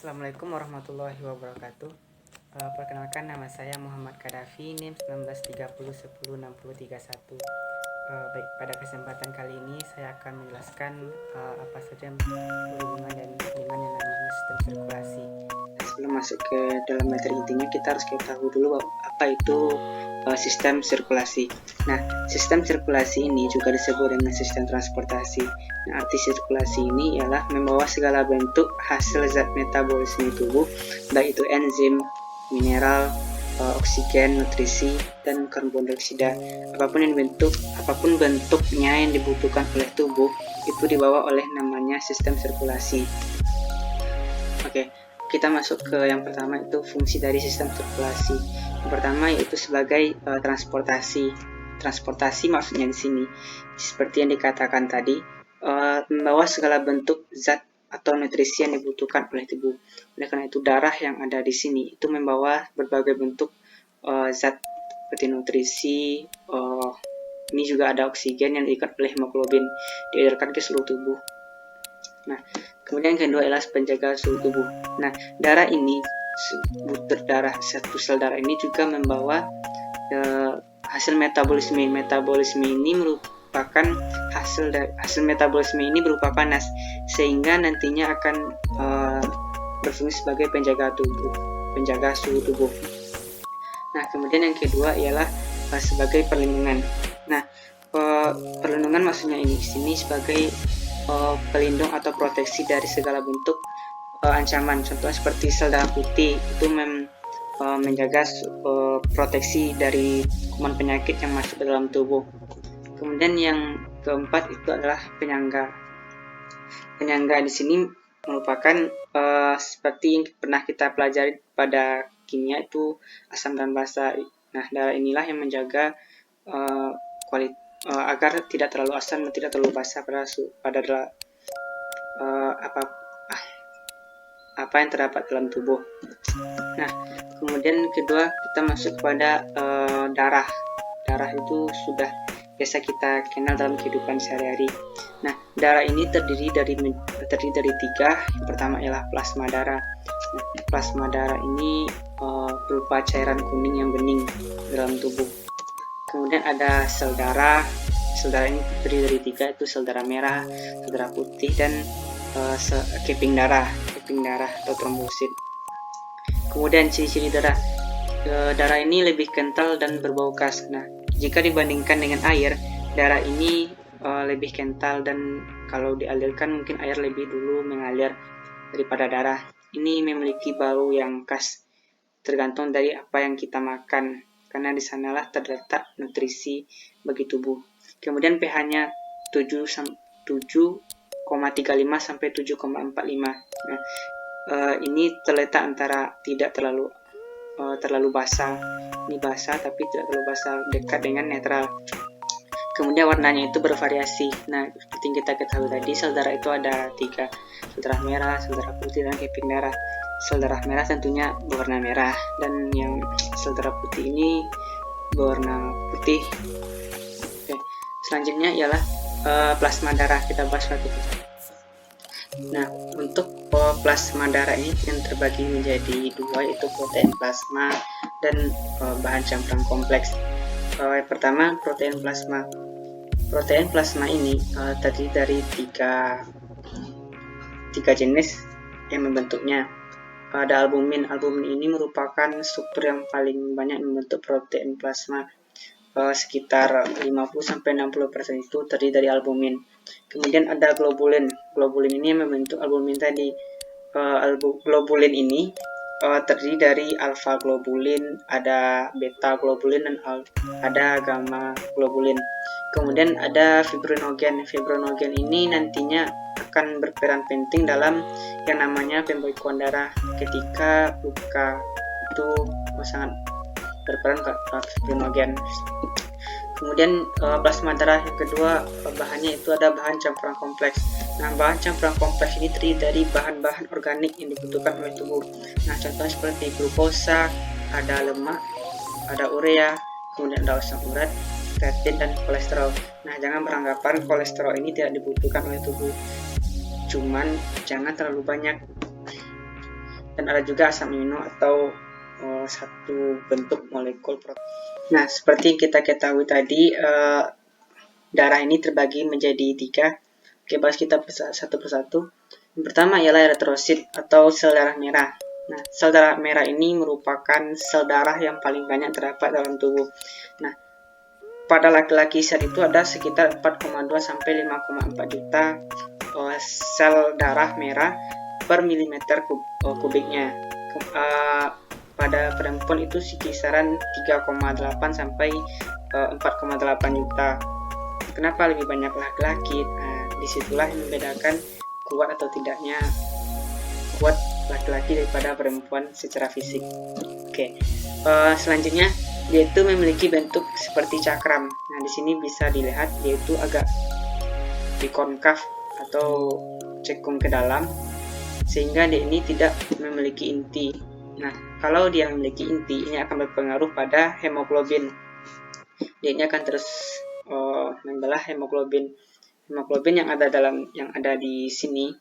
Assalamualaikum warahmatullahi wabarakatuh. Perkenalkan, nama saya Muhammad Kadafi, NIM 1930106031. Baik, pada kesempatan kali ini saya akan menjelaskan apa saja yang berhubungan dengan yang namanya sistem sirkulasi. Sebelum masuk ke dalam materi intinya, kita harus ketahui dulu apa itu sistem sirkulasi. Nah, sistem sirkulasi ini juga disebut dengan sistem transportasi. Nah, arti sirkulasi ini ialah membawa segala bentuk hasil zat metabolisme tubuh, baik itu enzim, mineral, oksigen, nutrisi, dan karbon dioksida. Apapun bentuknya yang dibutuhkan oleh tubuh itu dibawa oleh namanya sistem sirkulasi. Oke, kita masuk ke yang pertama, itu fungsi dari sistem sirkulasi. Yang pertama yaitu sebagai transportasi. Transportasi maksudnya di sini seperti yang dikatakan tadi, membawa segala bentuk zat atau nutrisi yang dibutuhkan oleh tubuh. Oleh karena itu darah yang ada di sini itu membawa berbagai bentuk zat seperti nutrisi. Ini juga ada oksigen yang diikat oleh hemoglobin, diedarkan ke seluruh tubuh. Nah, kemudian yang kedua adalah penjaga suhu tubuh. Nah, darah ini, butir darah, satu sel darah ini juga membawa hasil metabolisme. Metabolisme ini merupakan hasil metabolisme ini berupa panas, sehingga nantinya akan berfungsi sebagai penjaga suhu tubuh. Nah, kemudian yang kedua ialah sebagai perlindungan. Nah, perlindungan maksudnya ini sini sebagai pelindung atau proteksi dari segala bentuk ancaman. Contohnya seperti sel darah putih itu menjaga proteksi dari kuman penyakit yang masuk ke dalam tubuh. Kemudian yang keempat itu adalah penyangga. Penyangga di sini merupakan seperti yang pernah kita pelajari pada kimia, itu asam dan basa. Nah, darah inilah yang menjaga agar tidak terlalu asam dan tidak terlalu basa pada apa yang terdapat dalam tubuh. Nah, kemudian kedua kita masuk kepada darah. Darah itu sudah biasa kita kenal dalam kehidupan sehari-hari. Nah, darah ini terdiri dari tiga. Yang pertama ialah plasma darah. Nah, plasma darah ini berupa cairan kuning yang bening dalam tubuh. Kemudian ada sel darah. Sel darah ini terdiri dari tiga, itu sel darah merah, sel darah putih, dan keping darah atau trombosit. Kemudian ciri-ciri darah. Darah ini lebih kental dan berbau khas. Nah, jika dibandingkan dengan air, darah ini lebih kental, dan kalau dialirkan mungkin air lebih dulu mengalir daripada darah. Ini memiliki bau yang khas, tergantung dari apa yang kita makan, karena di sanalah terletak nutrisi bagi tubuh. Kemudian pH-nya 7,35 sampai 7,45. Nah, ini terletak antara tidak terlalu basah. Ini basah tapi tidak terlalu basah, dekat dengan netral. Kemudian warnanya itu bervariasi. Nah, seperti yang kita ketahui tadi, sel darah itu ada tiga: sel darah merah, sel darah putih, dan keping darah. Sel darah merah tentunya berwarna merah, dan yang sel darah putih ini berwarna putih. Oke, selanjutnya ialah plasma darah. Kita bahas satu-satu. Nah, untuk plasma darah ini yang terbagi menjadi dua, yaitu protein plasma dan bahan campuran kompleks. Yang pertama, protein plasma. Protein plasma ini terdiri dari tiga jenis yang membentuknya. Ada albumin. Albumin ini merupakan struktur yang paling banyak membentuk protein plasma. Sekitar 50-60% itu terdiri dari albumin. Kemudian ada globulin. Globulin ini membentuk albumin tadi. Globulin ini terdiri dari alfa globulin, ada beta globulin, dan ada gamma globulin. Kemudian ada fibrinogen. Fibrinogen ini nantinya akan berperan penting dalam yang namanya pembekuan darah. Ketika luka itu sangat berperan fibrinogen. Kemudian plasma darah yang kedua, bahannya itu ada bahan campuran kompleks. Nah, bahan campuran kompleks ini terdiri dari bahan-bahan organik yang dibutuhkan oleh tubuh. Nah, contohnya seperti glukosa, ada lemak, ada urea, kemudian ada asam urat, kreatin, dan kolesterol. Nah, jangan beranggapan kolesterol ini tidak dibutuhkan oleh tubuh, cuman jangan terlalu banyak. dan ada juga asam amino atau satu bentuk molekul protein. Nah, seperti yang kita ketahui tadi, darah ini terbagi menjadi 3. Oke, bahas kita satu persatu. Yang pertama ialah eritrosit atau sel darah merah. Nah, sel darah merah ini merupakan sel darah yang paling banyak terdapat dalam tubuh. Nah, pada laki-laki saat itu ada sekitar 4,2 sampai 5,4 juta sel darah merah per milimeter kubiknya. Pada perempuan itu kisaran 3,8 sampai 4,8 juta. Kenapa lebih banyak laki-laki? Nah, disitulah yang membedakan kuat atau tidaknya kuat laki-laki daripada perempuan secara fisik. Oke, selanjutnya dia itu memiliki bentuk seperti cakram. Nah, di sini bisa dilihat dia itu agak bikonkav atau cekung ke dalam, sehingga dia ini tidak memiliki inti. Nah, kalau dia memiliki inti, ini akan berpengaruh pada hemoglobin. Dia ini akan terus membelah hemoglobin yang ada di sini.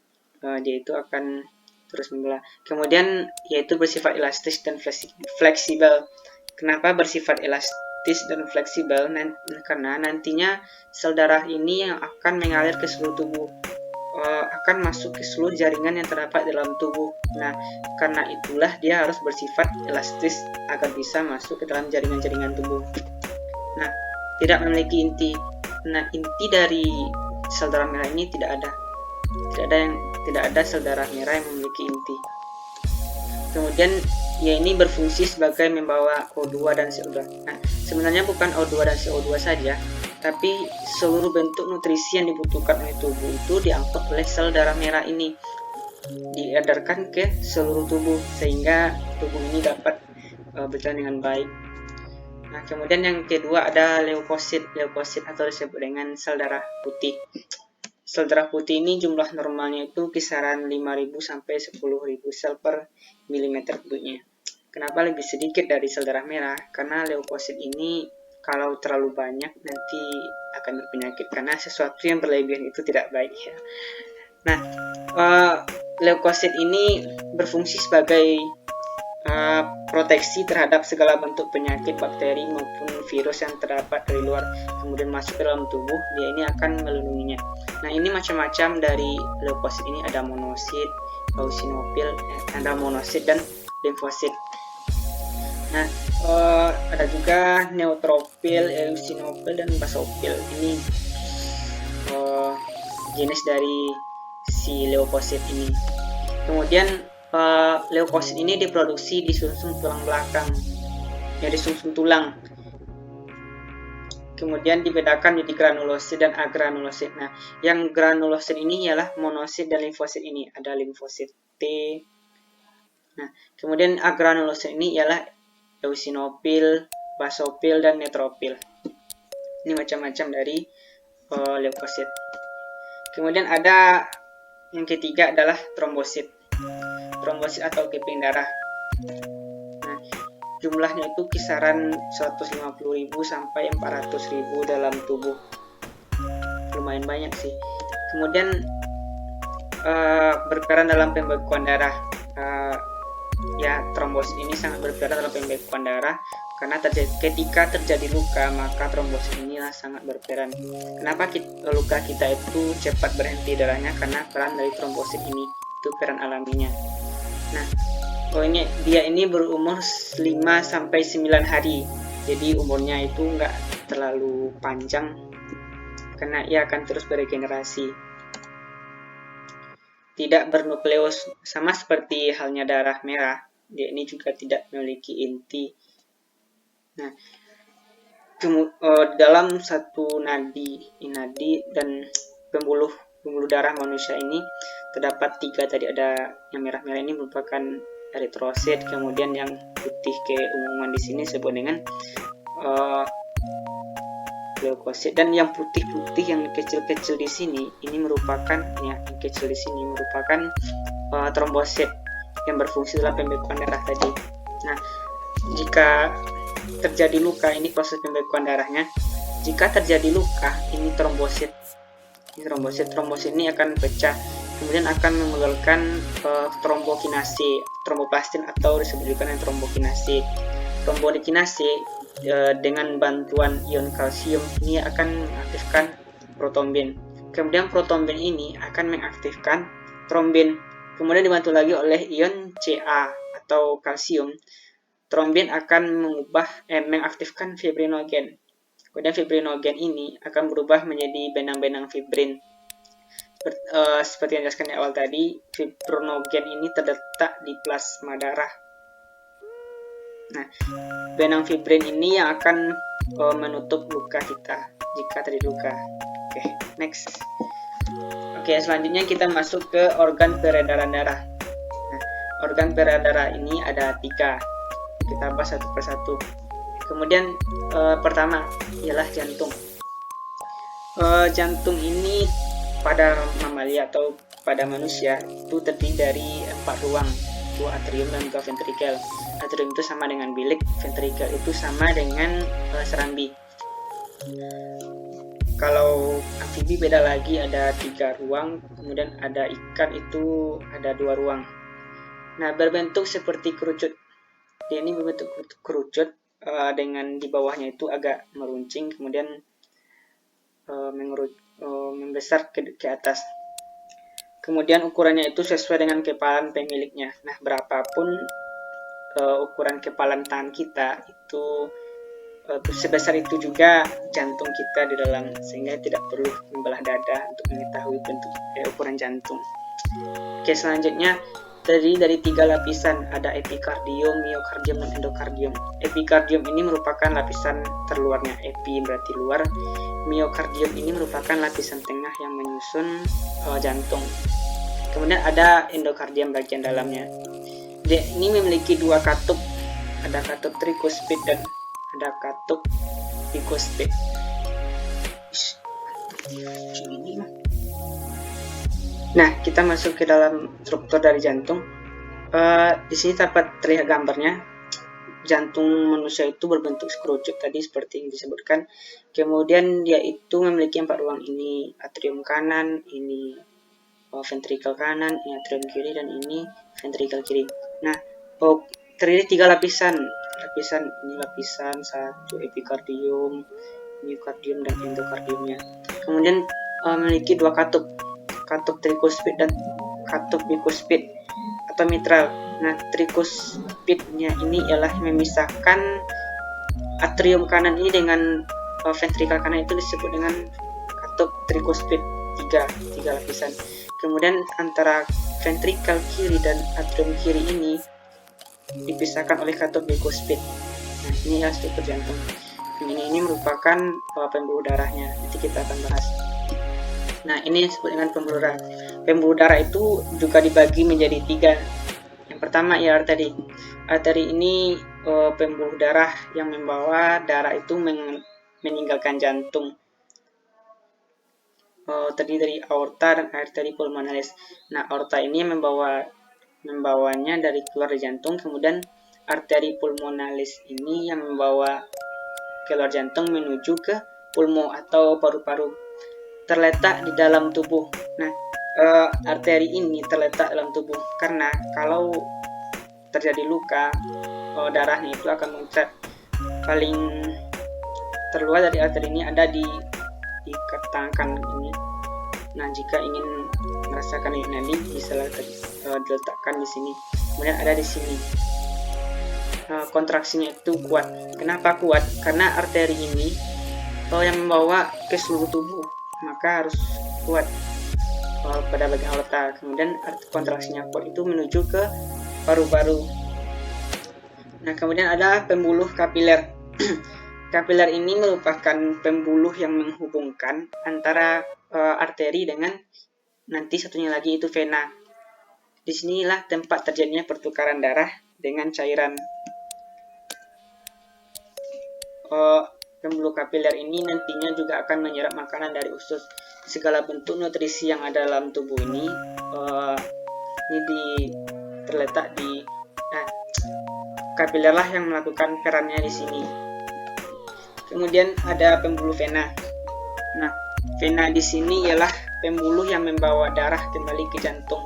Dia itu akan terus membelah. Kemudian yaitu bersifat elastis dan fleksibel. Kenapa bersifat elastis dan fleksibel? Karena nantinya sel darah ini yang akan mengalir ke seluruh tubuh, akan masuk ke seluruh jaringan yang terdapat dalam tubuh. Nah, karena itulah dia harus bersifat elastis agar bisa masuk ke dalam jaringan-jaringan tubuh. Nah, tidak memiliki inti. Nah, inti dari sel darah merah ini tidak ada sel darah merah yang memiliki inti. Kemudian ya ini berfungsi sebagai membawa O2 dan CO2. Nah, sebenarnya bukan O2 dan CO2 saja, tapi seluruh bentuk nutrisi yang dibutuhkan oleh tubuh itu diangkut oleh sel darah merah ini, diedarkan ke seluruh tubuh sehingga tubuh ini dapat berjalan dengan baik. Nah, kemudian yang kedua ada leukosit atau disebut dengan sel darah putih. Sel darah putih ini jumlah normalnya itu kisaran 5.000 sampai 10.000 sel per milimeter kubiknya. Kenapa lebih sedikit dari sel darah merah? Karena leukosit ini kalau terlalu banyak nanti akan berpenyakit, karena sesuatu yang berlebihan itu tidak baik ya. Nah, leukosit ini berfungsi sebagai proteksi terhadap segala bentuk penyakit bakteri maupun virus yang terdapat dari luar kemudian masuk ke dalam tubuh. Dia ini akan melindunginya. Nah, ini macam-macam dari leukosit ini, ada monosit, eosinofil, ada monosit dan limfosit. Nah, ada juga neutrofil, eosinofil dan basofil. Ini jenis dari si leukosit ini. Kemudian leukosit ini diproduksi di sumsum tulang belakang, ya di sumsum tulang. Kemudian dibedakan menjadi granulosit dan agranulosit. Nah, yang granulosit ini ialah monosit dan limfosit ini. Ada limfosit T. Nah, kemudian agranulosit ini ialah eosinofil, basofil, dan neutrofil. Ini macam-macam dari leukosit. Kemudian ada yang ketiga adalah trombosit. Trombosit atau keping darah. Nah, jumlahnya itu kisaran 150.000 sampai 400.000 dalam tubuh. Lumayan banyak sih. Kemudian berperan dalam pembekuan darah. Ya, trombosit ini sangat berperan dalam pembekuan darah karena ketika terjadi luka maka trombosit inilah sangat berperan. Kenapa luka kita itu cepat berhenti darahnya? Karena peran dari trombosit ini, itu peran alaminya. Nah, dia ini berumur 5 sampai 9 hari. Jadi umurnya itu enggak terlalu panjang karena ia akan terus beregenerasi. Tidak bernukleus, sama seperti halnya darah merah. Dia ini juga tidak memiliki inti. Nah, dalam satu nadi dan pembuluh darah manusia ini terdapat 3 tadi. Ada yang merah-merah ini merupakan eritrosit, kemudian yang putih keumuman di sini disebut dengan leukosit, dan yang putih-putih yang kecil-kecil di sini ini merupakan trombosit yang berfungsi dalam pembekuan darah tadi. Nah, jika terjadi luka, ini proses pembekuan darahnya. Jika terjadi luka, ini trombosit ini akan pecah. kemudian akan mengeluarkan tromboplastin atau disebut juga dengan trombokinase. Trombokinase dengan bantuan ion kalsium ini akan mengaktifkan protombin. Kemudian protombin ini akan mengaktifkan trombin. Kemudian dibantu lagi oleh ion Ca atau kalsium. Trombin akan mengaktifkan fibrinogen. Kemudian fibrinogen ini akan berubah menjadi benang-benang fibrin. Seperti yang dijelaskan di awal tadi, fibrinogen ini terletak di plasma darah. Nah, benang fibrin ini yang akan menutup luka kita jika terjadi luka. Oke, next. Oke, selanjutnya kita masuk ke organ peredaran darah. Nah, organ peredaran darah ini ada 3. Kita bahas satu persatu. Kemudian pertama ialah jantung. Jantung ini pada mamalia atau pada manusia itu terdiri dari 4 ruang, 2 atrium dan 2 ventrikel. Atrium itu sama dengan bilik, ventrikel itu sama dengan serambi. Kalau amfibi beda lagi, ada 3 ruang, kemudian ada ikan itu ada 2 ruang. Nah, berbentuk seperti kerucut. Dia ini berbentuk kerucut dengan di bawahnya itu agak meruncing, kemudian membesar ke atas. Kemudian ukurannya itu sesuai dengan kepalan pemiliknya. Nah, berapapun ukuran kepalan tangan kita itu sebesar itu juga jantung kita di dalam, sehingga tidak perlu membelah dada untuk mengetahui bentuk ukuran jantung. Oke, selanjutnya terdiri dari 3 lapisan, ada epikardium, miokardium, dan endokardium. Epikardium ini merupakan lapisan terluarnya, epi berarti luar, miokardium ini merupakan lapisan tengah yang menyusun jantung. Kemudian ada endokardium bagian dalamnya. Dia ini memiliki 2 katup, ada katup tricuspid dan ada katup bicuspid. Nah, kita masuk ke dalam struktur dari jantung. Di sini dapat terlihat gambarnya. Jantung manusia itu berbentuk kerucut tadi seperti yang disebutkan. Kemudian dia itu memiliki 4 ruang, ini atrium kanan, ini ventrikel kanan, ini atrium kiri, dan ini ventrikel kiri. Nah, terdiri 3 lapisan. Ini lapisan 1 epikardium, miokardium, dan endokardiumnya. Kemudian memiliki 2 katup tricuspid dan katup bicuspid atau mitral. Nah, tricuspidnya ini ialah memisahkan atrium kanan ini dengan ventrikel kanan, itu disebut dengan katup tricuspid, 3 lapisan. Kemudian antara ventrikel kiri dan atrium kiri ini dipisahkan oleh katup bicuspid. Nah, ini adalah struktur jantung. Ini merupakan pembuluh darahnya, nanti kita akan bahas. Nah, ini disebut dengan pembuluh darah. Pembuluh darah itu juga dibagi menjadi 3. Yang pertama ya arteri. Arteri ini pembuluh darah yang membawa darah itu meninggalkan jantung. Terdiri dari aorta dan arteri pulmonalis. Nah, aorta ini membawanya dari keluar dari jantung, kemudian arteri pulmonalis ini yang membawa keluar jantung menuju ke pulmo atau paru-paru. Terletak di dalam tubuh. Nah, arteri ini terletak dalam tubuh karena kalau terjadi luka, darahnya itu akan muncrat. Paling terluar dari arteri ini ada di tangan ini. Nah, jika ingin merasakan nadi bisa diletakkan di sini. Kemudian ada di sini. Kontraksinya itu kuat. Kenapa kuat? Karena arteri ini yang membawa ke seluruh tubuh, maka harus kuat pada bagian aorta. Kemudian kontraksinya kuat itu menuju ke paru-paru. Nah, kemudian ada pembuluh kapiler. Kapiler ini merupakan pembuluh yang menghubungkan antara arteri dengan nanti satunya lagi itu vena. Disinilah tempat terjadinya pertukaran darah dengan cairan. Pembuluh kapiler ini nantinya juga akan menyerap makanan dari usus. Segala bentuk nutrisi yang ada dalam tubuh ini terletak di kapiler lah yang melakukan perannya di sini. Kemudian ada pembuluh vena. Nah, vena di sini ialah pembuluh yang membawa darah kembali ke jantung.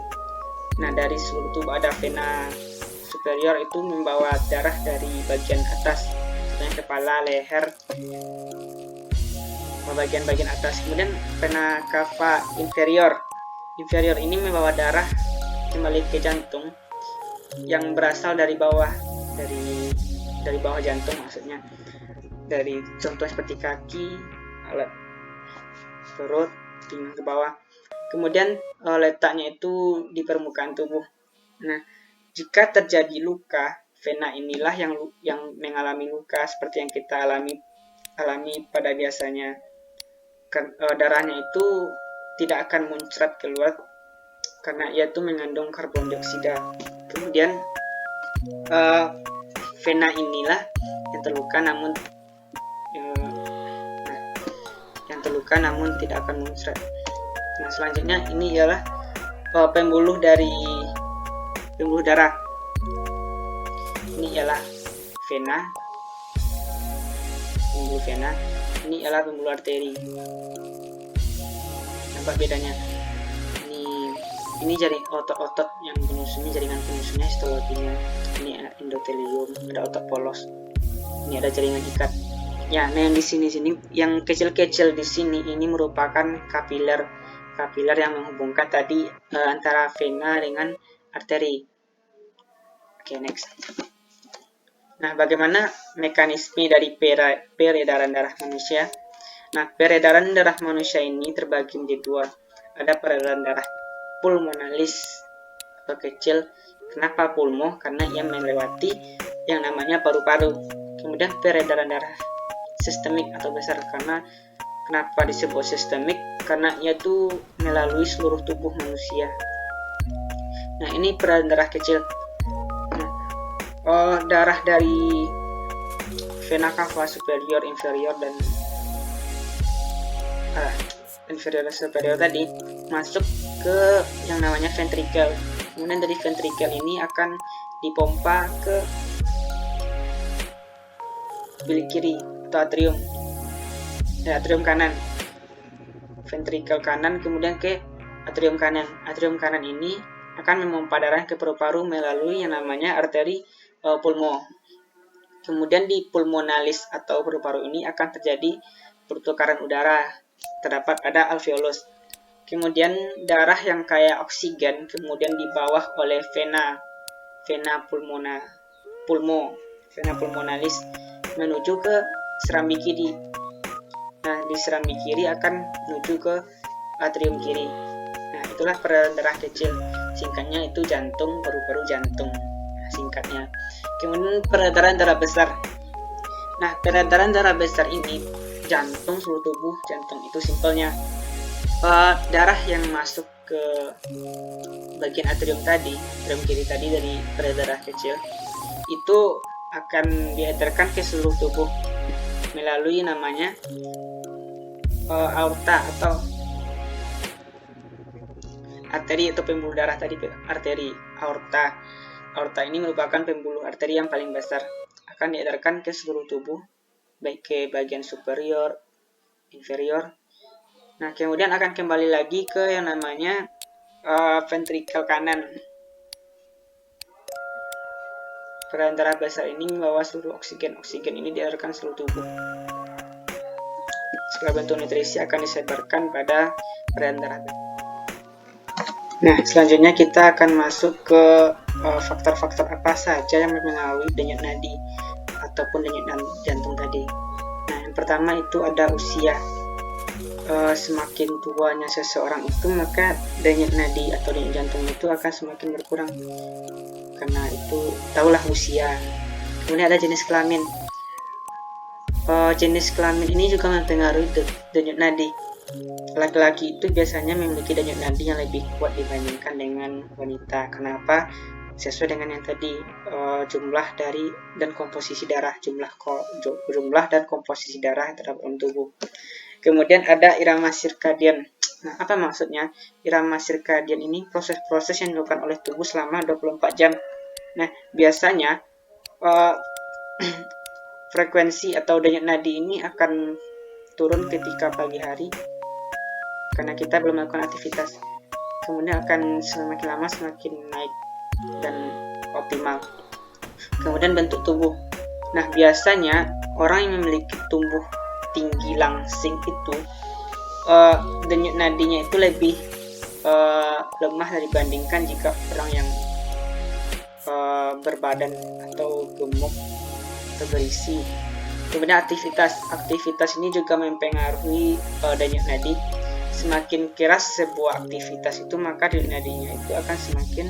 Nah, dari seluruh tubuh ada vena superior itu membawa darah dari bagian atas, seperti kepala, leher, bagian-bagian atas. Kemudian vena cava inferior ini membawa darah kembali ke jantung yang berasal dari bawah, dari bawah jantung, maksudnya dari contoh seperti kaki, alat perut, pinggang ke bawah. Kemudian letaknya itu di permukaan tubuh. Nah, jika terjadi luka, vena inilah yang mengalami luka seperti yang kita alami pada biasanya. Darahnya itu tidak akan muncrat keluar karena ia itu mengandung karbon dioksida. Kemudian vena inilah yang terluka namun tidak akan muncrat. Nah, selanjutnya ini ialah pembuluh darah. Ini ialah vena, pembuluh vena. Ini ialah pembuluh arteri. Nampak bedanya? Ini jaring otot-otot yang penyusunnya, jaringan penyusunnya histologinya. Ini endotelium, ada otot polos. Ini ada jaringan ikat. Ya, nah yang di sini yang kecil-kecil di sini ini merupakan kapiler yang menghubungkan tadi antara vena dengan arteri. Oke, next. Nah, bagaimana mekanisme dari peredaran darah manusia? Nah, peredaran darah manusia ini terbagi menjadi dua. Ada peredaran darah pulmonalis atau kecil. Kenapa pulmo? Karena ia melewati yang namanya paru-paru. Kemudian peredaran darah sistemik atau besar. Kenapa disebut sistemik? Karena ia tuh melalui seluruh tubuh manusia. Nah, ini peredaran darah kecil. Nah, darah dari vena cava superior, inferior, dan inferior superior tadi masuk ke yang namanya ventrikel. Kemudian dari ventrikel ini akan dipompa ke bilik kiri atau atrium kanan. Ventrikel kanan kemudian ke atrium kanan. Atrium kanan ini akan memompa darah ke paru-paru melalui yang namanya arteri pulmo. Kemudian di pulmonalis atau paru-paru ini akan terjadi pertukaran udara. Terdapat pada alveolus. Kemudian darah yang kaya oksigen kemudian dibawa oleh vena pulmonalis menuju ke serambi kiri. Nah, di serambi kiri akan menuju ke atrium kiri. Nah, itulah peredaran darah kecil. Singkatnya itu jantung, paru-paru jantung. Nah, singkatnya. Kemudian peredaran darah besar. Nah, peredaran darah besar ini jantung, seluruh tubuh jantung itu simpelnya darah yang masuk ke bagian atrium kiri tadi dari peredaran darah kecil itu akan diedarkan ke seluruh tubuh melalui namanya aorta atau arteri atau pembuluh darah tadi, arteri aorta ini merupakan pembuluh arteri yang paling besar, akan diedarkan ke seluruh tubuh baik ke bagian superior, inferior. Nah, kemudian akan kembali lagi ke yang namanya ventrikel kanan. Peredaran darah besar ini membawa seluruh oksigen ini diedarkan seluruh tubuh. Segala bentuk nutrisi akan disebarkan pada peredaran darah besar. Nah, selanjutnya kita akan masuk ke faktor-faktor apa saja yang mempengaruhi denyut nadi ataupun denyut jantung tadi. Nah, yang pertama itu ada usia. Semakin tuanya seseorang itu, maka denyut nadi atau denyut jantung itu akan semakin berkurang. Karena itu tahulah usia. Kemudian ada jenis kelamin. Jenis kelamin ini juga mempengaruhi denyut nadi. Laki-laki itu biasanya memiliki denyut nadi yang lebih kuat dibandingkan dengan wanita. Kenapa? Sesuai dengan yang tadi, jumlah dan komposisi darah, jumlah dan komposisi darah terhadap tubuh. Kemudian ada irama sirkadian. Nah, apa maksudnya? Irama sirkadian ini proses-proses yang dilakukan oleh tubuh selama 24 jam. Nah, biasanya frekuensi atau denyut nadi ini akan turun ketika pagi hari karena kita belum melakukan aktivitas. Kemudian akan semakin lama semakin naik dan optimal. Kemudian bentuk tubuh. Nah, biasanya orang yang memiliki tubuh tinggi langsing itu denyut nadinya itu lebih lemah dibandingkan jika orang yang berbadan atau gemuk atau berisi. Kemudian aktivitas ini juga mempengaruhi denyut nadi. Semakin keras sebuah aktivitas itu, maka denyut nadinya itu akan semakin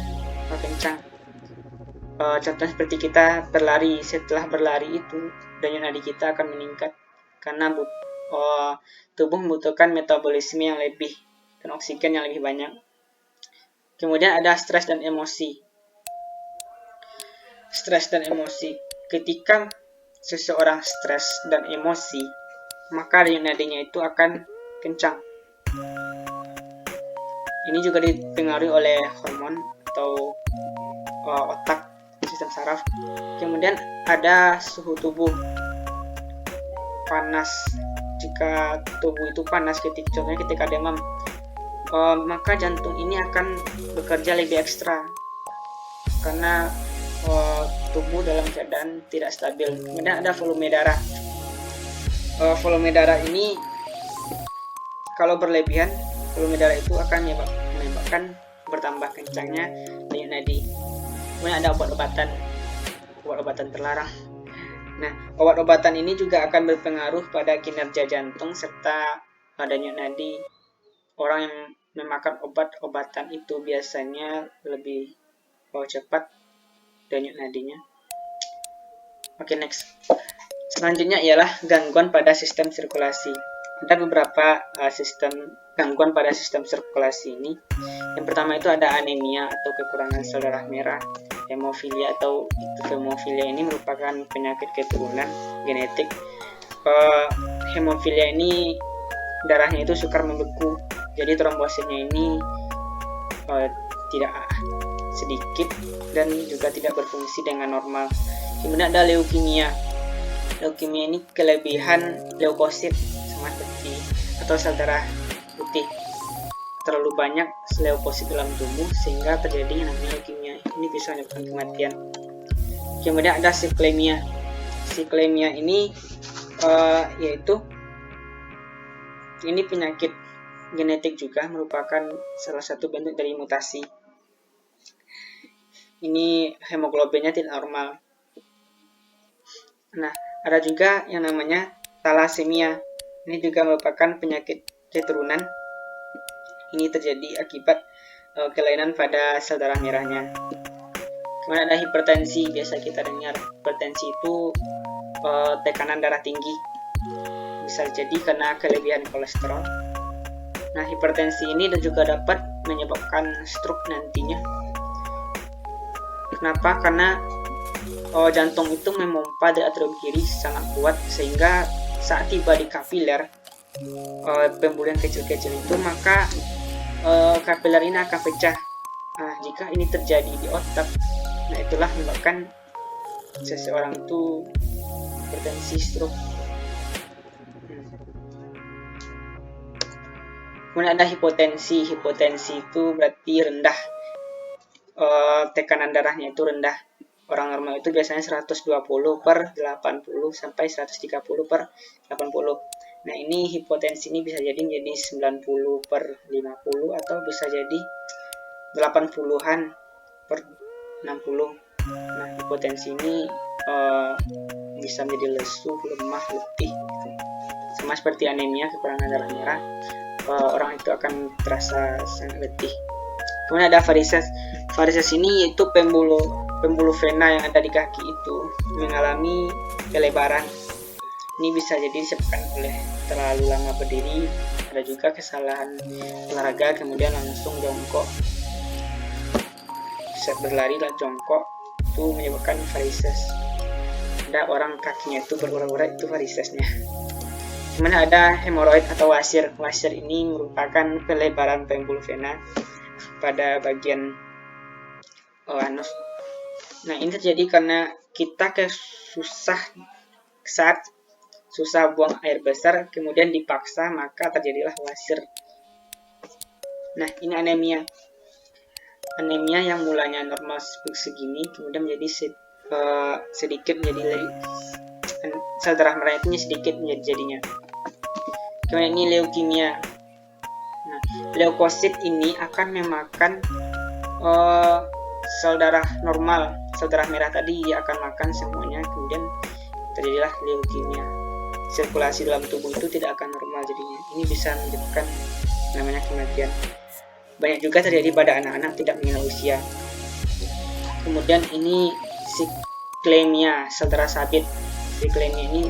kencang. Contoh seperti kita berlari, setelah berlari itu denyut nadi kita akan meningkat karena tubuh membutuhkan metabolisme yang lebih dan oksigen yang lebih banyak. Kemudian ada stres dan emosi. Stres dan emosi. Ketika seseorang stres dan emosi, maka denyut nadinya itu akan kencang. Ini juga dipengaruhi oleh hormon atau otak, sistem saraf. Kemudian ada suhu tubuh. Panas. Jika tubuh itu panas, contohnya ketika demam, maka jantung ini akan bekerja lebih ekstra karena tubuh dalam keadaan tidak stabil. Kemudian ada volume darah. Volume darah ini kalau berlebihan, volume darah itu akan menyebabkan bertambah kencangnya denyut nadi. Kemudian ada obat-obatan terlarang. Nah, obat-obatan ini juga akan berpengaruh pada kinerja jantung serta denyut nadi. Orang yang memakan obat-obatan itu biasanya lebih cepat denyut nadinya. Oke, next. Selanjutnya ialah gangguan pada sistem sirkulasi. Ada beberapa gangguan pada sistem sirkulasi ini. Yang pertama itu ada anemia atau kekurangan sel darah merah. Hemofilia atau hemofilia ini merupakan penyakit keturunan genetik. Hemofilia ini darahnya itu sukar membeku, jadi trombositnya ini tidak sedikit dan juga tidak berfungsi dengan normal. Kemudian ada leukemia. Leukemia ini kelebihan leukosit sama seperti atau sel darah putih. Terlalu banyak leukosit dalam tubuh sehingga terjadi yang namanya leukemia. Ini bisa menyebabkan kematian. Kemudian ada siklemia. Siklemia ini yaitu ini penyakit genetik juga, merupakan salah satu bentuk dari mutasi. Ini hemoglobinnya tidak normal. Nah, ada juga yang namanya thalassemia. Ini juga merupakan penyakit keturunan. Ini terjadi akibat kelainan pada sel darah merahnya. Kemudian ada hipertensi. Biasa kita dengar hipertensi itu tekanan darah tinggi. Bisa jadi karena kelebihan kolesterol. Nah, hipertensi ini juga dapat menyebabkan stroke nantinya. Kenapa? Karena jantung itu memompa dari atrium kiri sangat kuat sehingga saat tiba di kapiler pembuluh yang kecil-kecil itu, maka kapiler ini akan pecah. Nah, jika ini terjadi di otak, nah itulah menyebabkan seseorang itu hipertensi, stroke. Kemudian ada hipotensi. Hipotensi itu berarti rendah, tekanan darahnya itu rendah. Orang normal itu biasanya 120/80 sampai 130/80. Nah, ini hipotensi ini bisa jadi menjadi 90/50 atau bisa jadi 80-an/60. Nah, hipotensi ini bisa menjadi lesu, lemah, letih gitu. Sama seperti anemia, kekurangan darah merah, orang itu akan terasa sangat letih. Kemudian ada varises. Varises ini yaitu pembuluh vena yang ada di kaki itu mengalami pelebaran. Ini bisa jadi disebabkan oleh terlalu lama berdiri. Ada juga kesalahan olahraga kemudian langsung jongkok. Saat berlari dan jongkok itu menyebabkan varises. Ada orang kakinya itu berurat-urat, itu varisesnya. Kemudian ada hemoroid atau wasir. Wasir ini merupakan pelebaran pembuluh vena pada bagian anus. Nah, ini terjadi karena kita saat susah buang air besar, kemudian dipaksa, maka terjadilah wasir. Nah, ini anemia. Anemia yang mulanya normal segini, kemudian menjadi sedikit menjadi sel darah merahnya sedikit menjadi jadinya. Kemudian ini leukemia. Nah, leukosit ini akan memakan sel darah normal, sel darah merah tadi dia akan makan semuanya, kemudian terjadilah leukemia. Sirkulasi dalam tubuh itu tidak akan normal jadinya. Ini bisa menyebabkan namanya kematian. Banyak juga terjadi pada anak-anak tidak mengenal usia. Kemudian ini siklemia, sel darah sabit. Siklemia ini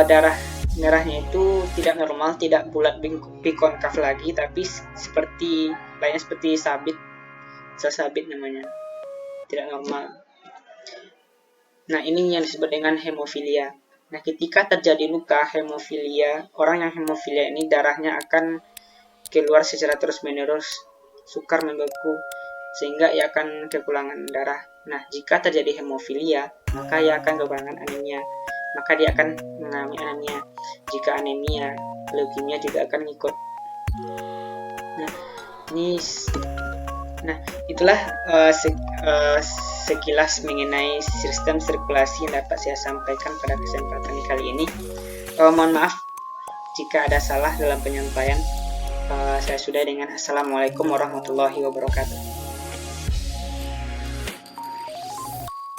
darah merahnya itu tidak normal, tidak bulat bikonkav lagi, tapi seperti sabit, sel sabit namanya, tidak normal. Nah, ini yang disebut dengan hemofilia. Nah, ketika terjadi luka hemofilia, orang yang hemofilia ini darahnya akan keluar secara terus-menerus, sukar membeku, sehingga ia akan kekurangan darah. Nah, jika terjadi hemofilia, maka ia akan kekurangan anemia, maka dia akan mengalami anemia. Jika anemia, leukemia juga akan ikut. Nah, itulah sekilas mengenai sistem sirkulasi yang dapat saya sampaikan pada kesempatan kali ini. Mohon maaf jika ada salah dalam penyampaian. Saya sudah dengan Assalamualaikum warahmatullahi wabarakatuh.